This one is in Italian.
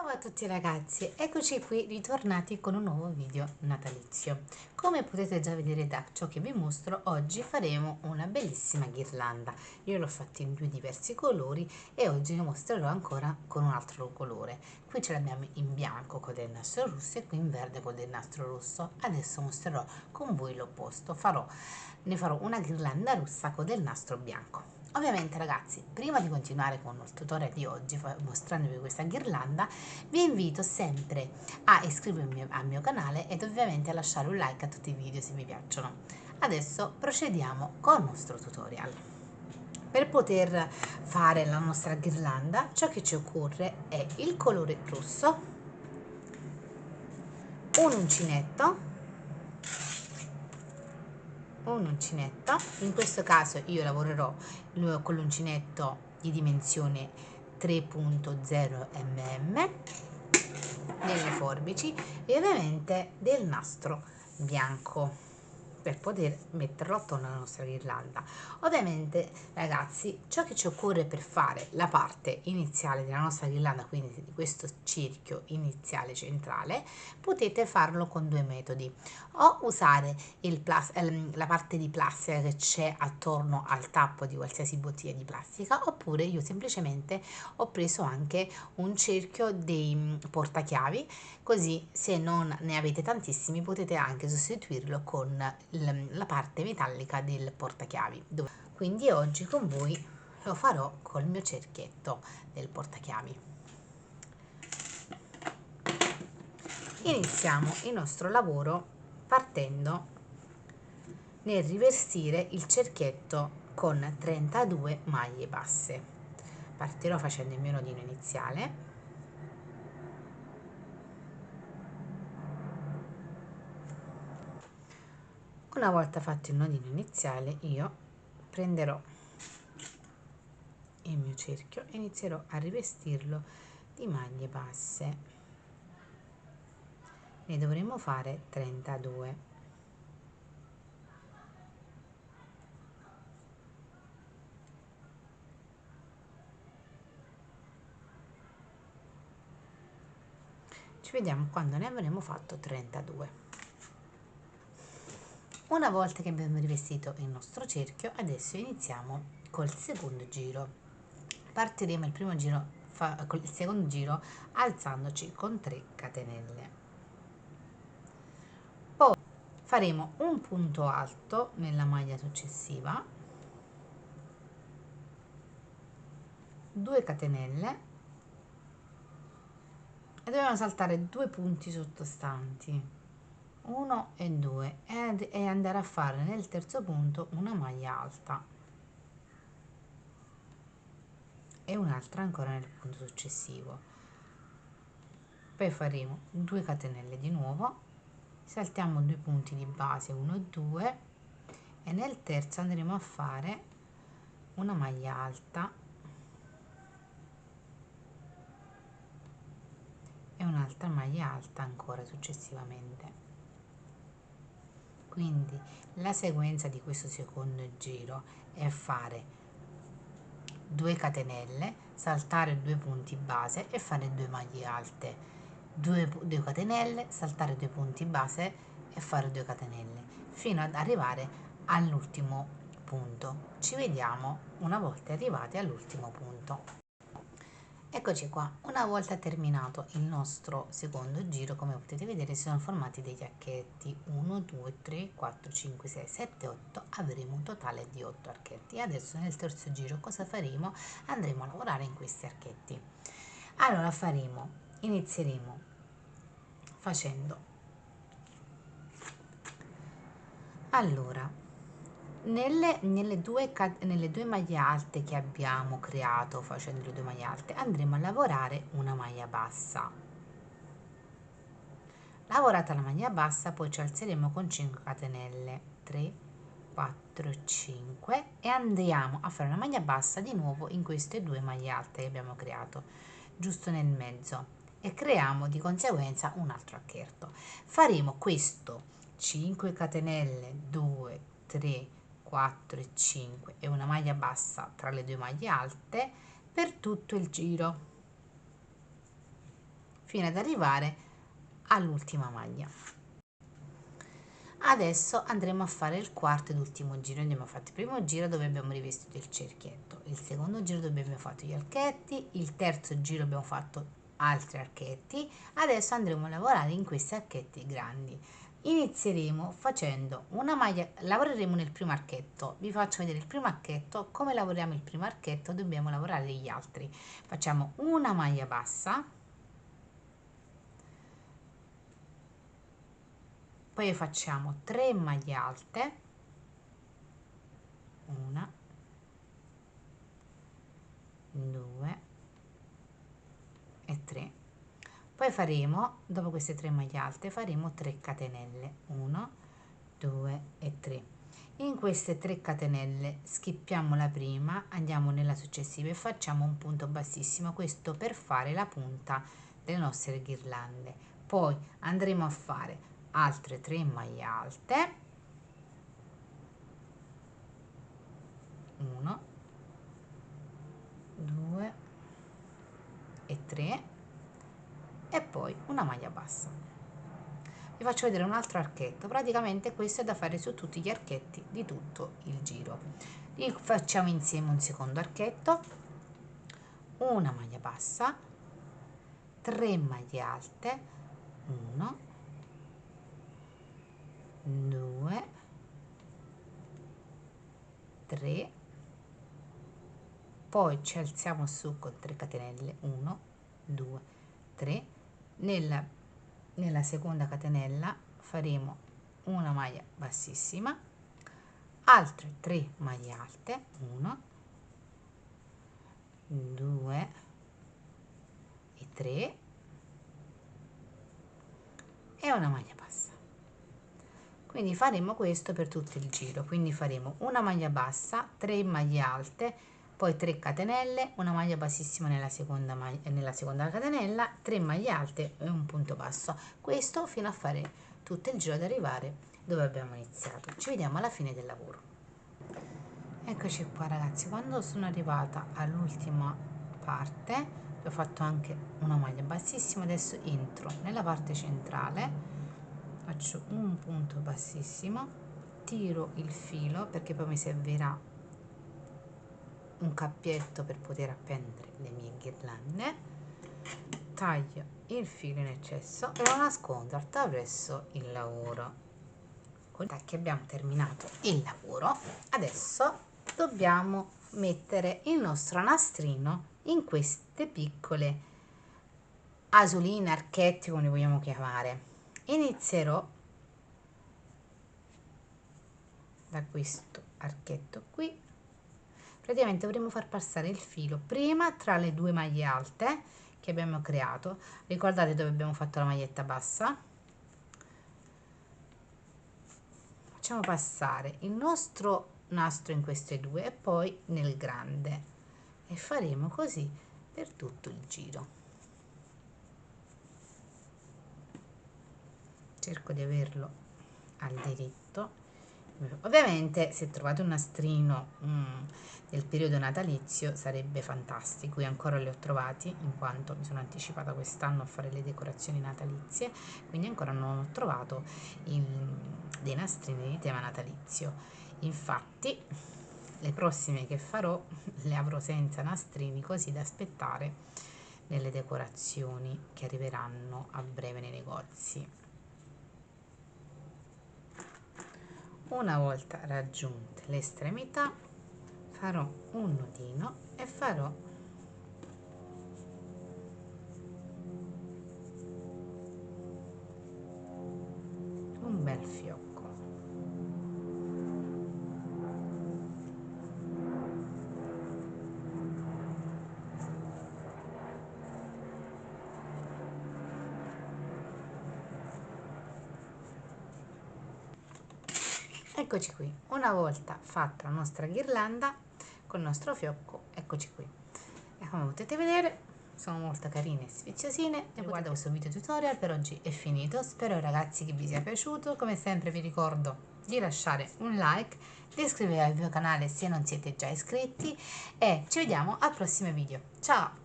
Ciao a tutti ragazzi, eccoci qui ritornati con un nuovo video natalizio. Come potete già vedere da ciò che vi mostro, oggi faremo una bellissima ghirlanda. Io l'ho fatta in due diversi colori e oggi ne mostrerò ancora con un altro colore. Qui ce l'abbiamo in bianco con del nastro rosso e qui in verde con del nastro rosso. Adesso mostrerò con voi l'opposto, ne farò una ghirlanda rossa con del nastro bianco. Ovviamente ragazzi, prima di continuare con il tutorial di oggi mostrandovi questa ghirlanda, vi invito sempre a iscrivervi al mio canale ed ovviamente a lasciare un like a tutti i video se vi piacciono. Adesso procediamo con il nostro tutorial. Per poter fare la nostra ghirlanda, ciò che ci occorre è il colore rosso, un uncinetto. In questo caso io lavorerò con l'uncinetto di dimensione 3.0 mm nelle forbici e ovviamente del nastro bianco per poter metterlo attorno alla nostra ghirlanda. Ovviamente ragazzi, ciò che ci occorre per fare la parte iniziale della nostra ghirlanda, quindi di questo cerchio iniziale centrale, potete farlo con due metodi: o usare la parte di plastica che c'è attorno al tappo di qualsiasi bottiglia di plastica, oppure io semplicemente ho preso anche un cerchio dei portachiavi, così se non ne avete tantissimi potete anche sostituirlo con la parte metallica del portachiavi. Quindi oggi con voi lo farò col mio cerchietto del portachiavi. Iniziamo il nostro lavoro partendo nel rivestire il cerchietto con 32 maglie basse. Partirò facendo il mio nodino iniziale. Una volta fatto il nodino iniziale, io prenderò il mio cerchio e inizierò a rivestirlo di maglie basse. Ne dovremo fare 32. Ci vediamo quando ne avremo fatto 32. Una volta che abbiamo rivestito il nostro cerchio, adesso iniziamo col secondo giro. Partiremo con il secondo giro alzandoci con 3 catenelle. Poi faremo un punto alto nella maglia successiva, 2 catenelle e dobbiamo saltare 2 punti sottostanti, 1 e 2, e andare a fare nel terzo punto una maglia alta e un'altra ancora nel punto successivo. Poi faremo 2 catenelle di nuovo, saltiamo 2 punti di base, 1 e 2, e nel terzo andremo a fare una maglia alta e un'altra maglia alta ancora successivamente. Quindi la sequenza di questo secondo giro è fare 2 catenelle, saltare 2 punti base e fare 2 maglie alte, 2 catenelle, saltare 2 punti base e fare 2 catenelle fino ad arrivare all'ultimo punto. Ci vediamo una volta arrivati all'ultimo punto. Eccoci qua, una volta terminato il nostro secondo giro, come potete vedere si sono formati degli archetti, 1, 2, 3, 4, 5, 6, 7, 8, avremo un totale di 8 archetti. Adesso nel terzo giro cosa faremo? Andremo a lavorare in questi archetti. Allora inizieremo facendo, allora, nelle due maglie alte che abbiamo creato facendo le 2 maglie alte andremo a lavorare una maglia bassa. Lavorata la maglia bassa poi ci alzeremo con 5 catenelle, 3, 4, 5, e andiamo a fare una maglia bassa di nuovo in queste 2 maglie alte che abbiamo creato giusto nel mezzo e creiamo di conseguenza un altro archetto. Faremo questo 5 catenelle, 2, 3, 4 e 5 e una maglia bassa tra le 2 maglie alte per tutto il giro. fino ad arrivare all'ultima maglia. Adesso andremo a fare il quarto ed ultimo giro. Abbiamo fatto il primo giro dove abbiamo rivestito il cerchietto, il secondo giro dove abbiamo fatto gli archetti, il terzo giro abbiamo fatto altri archetti. Adesso andremo a lavorare in questi archetti grandi. Inizieremo facendo una maglia, lavoreremo nel primo archetto. Vi faccio vedere il primo archetto. Come lavoriamo il primo archetto dobbiamo lavorare gli altri. Facciamo una maglia bassa, poi facciamo 3 maglie alte, 1, 2 e 3. Poi faremo, dopo queste 3 maglie alte, faremo 3 catenelle, 1, 2 e 3. In queste 3 catenelle schippiamo la prima, andiamo nella successiva e facciamo un punto bassissimo, questo per fare la punta delle nostre ghirlande. Poi andremo a fare altre 3 maglie alte, 1, 2 e 3 e poi una maglia bassa. Vi faccio vedere un altro archetto. Praticamente questo è da fare su tutti gli archetti di tutto il giro. Li facciamo insieme un secondo archetto, una maglia bassa, 3 maglie alte, 1, 2, 3, poi ci alziamo su con 3 catenelle, 1, 2, 3, nella seconda catenella faremo una maglia bassissima, altre 3 maglie alte, 1, 2 e 3 e una maglia bassa. Quindi faremo questo per tutto il giro, quindi faremo una maglia bassa, 3 maglie alte, poi 3 catenelle, una maglia bassissima nella seconda catenella, 3 maglie alte e un punto basso. Questo fino a fare tutto il giro ad arrivare dove abbiamo iniziato. Ci vediamo alla fine del lavoro. Eccoci qua ragazzi, quando sono arrivata all'ultima parte, ho fatto anche una maglia bassissima, adesso entro nella parte centrale, faccio un punto bassissimo, tiro il filo perché poi mi servirà un cappietto per poter appendere le mie ghirlande, taglio il filo in eccesso e lo nascondo attraverso il lavoro. Che abbiamo terminato il lavoro, adesso dobbiamo mettere il nostro nastrino in queste piccole asoline, archetti, come li vogliamo chiamare. Inizierò da questo archetto qui. Praticamente dovremo far passare il filo prima tra le 2 maglie alte che abbiamo creato. Ricordate dove abbiamo fatto la maglietta bassa? Facciamo passare il nostro nastro in queste 2 e poi nel grande e faremo così per tutto il giro. Cerco di averlo al diritto. Ovviamente se trovate un nastrino del periodo natalizio sarebbe fantastico. Io ancora li ho trovati in quanto mi sono anticipata quest'anno a fare le decorazioni natalizie, quindi ancora non ho trovato dei nastrini di tema natalizio. Infatti le prossime che farò le avrò senza nastrini, così da aspettare nelle decorazioni che arriveranno a breve nei negozi. Una volta raggiunte le estremità farò un nodino e farò un bel fiocco. Eccoci qui, una volta fatta la nostra ghirlanda con il nostro fiocco, eccoci qui. E come potete vedere sono molto carine e sfiziosine. E guarda, questo video tutorial per oggi è finito. Spero ragazzi che vi sia piaciuto. Come sempre vi ricordo di lasciare un like, di iscrivervi al mio canale se non siete già iscritti e ci vediamo al prossimo video. Ciao!